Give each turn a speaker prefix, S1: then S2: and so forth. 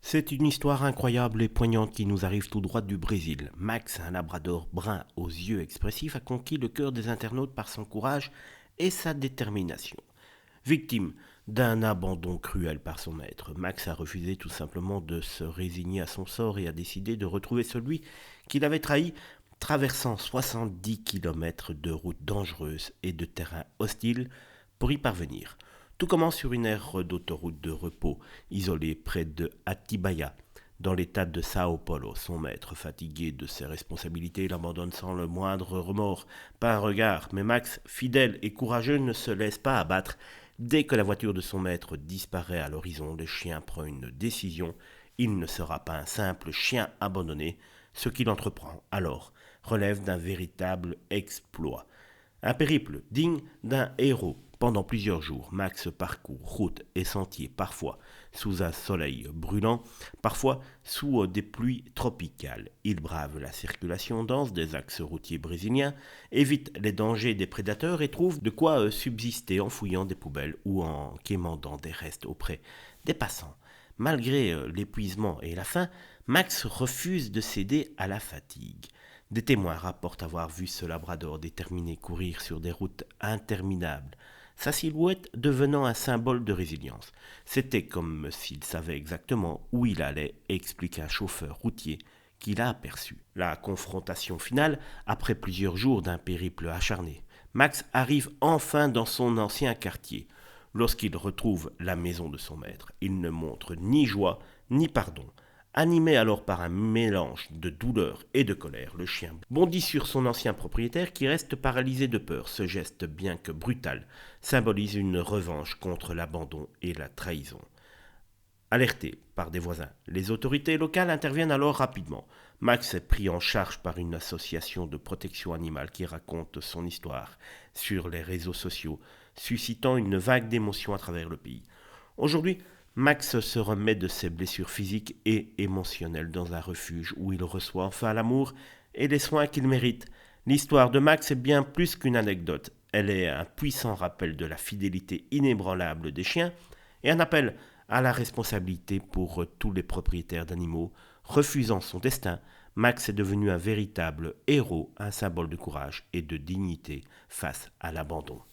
S1: C'est une histoire incroyable et poignante qui nous arrive tout droit du Brésil. Max, un labrador brun aux yeux expressifs, a conquis le cœur des internautes par son courage et sa détermination. Victime d'un abandon cruel par son maître, Max a refusé tout simplement de se résigner à son sort et a décidé de retrouver celui qu'il avait trahi, traversant 70 kilomètres de routes dangereuses et de terrains hostiles pour y parvenir. Tout commence sur une aire d'autoroute de repos, isolée près de Atibaia, dans l'état de Sao Paulo. Son maître, fatigué de ses responsabilités, l'abandonne sans le moindre remords. Pas un regard, mais Max, fidèle et courageux, ne se laisse pas abattre. Dès que la voiture de son maître disparaît à l'horizon, le chien prend une décision. Il ne sera pas un simple chien abandonné. Ce qu'il entreprend alors relève d'un véritable exploit. Un périple digne d'un héros. Pendant plusieurs jours, Max parcourt routes et sentiers, parfois sous un soleil brûlant, parfois sous des pluies tropicales. Il brave la circulation dense des axes routiers brésiliens, évite les dangers des prédateurs et trouve de quoi subsister en fouillant des poubelles ou en quémandant des restes auprès des passants. Malgré l'épuisement et la faim, Max refuse de céder à la fatigue. Des témoins rapportent avoir vu ce labrador déterminé courir sur des routes interminables, sa silhouette devenant un symbole de résilience. C'était comme s'il savait exactement où il allait, explique un chauffeur routier qui l'a aperçu. La confrontation finale, après plusieurs jours d'un périple acharné. Max arrive enfin dans son ancien quartier. Lorsqu'il retrouve la maison de son maître, il ne montre ni joie ni pardon. Animé alors par un mélange de douleur et de colère, le chien bondit sur son ancien propriétaire qui reste paralysé de peur. Ce geste, bien que brutal, symbolise une revanche contre l'abandon et la trahison. Alerté par des voisins, les autorités locales interviennent alors rapidement. Max est pris en charge par une association de protection animale qui raconte son histoire sur les réseaux sociaux, suscitant une vague d'émotions à travers le pays. Aujourd'hui, Max se remet de ses blessures physiques et émotionnelles dans un refuge où il reçoit enfin l'amour et les soins qu'il mérite. L'histoire de Max est bien plus qu'une anecdote. Elle est un puissant rappel de la fidélité inébranlable des chiens et un appel à la responsabilité pour tous les propriétaires d'animaux. Refusant son destin, Max est devenu un véritable héros, un symbole de courage et de dignité face à l'abandon.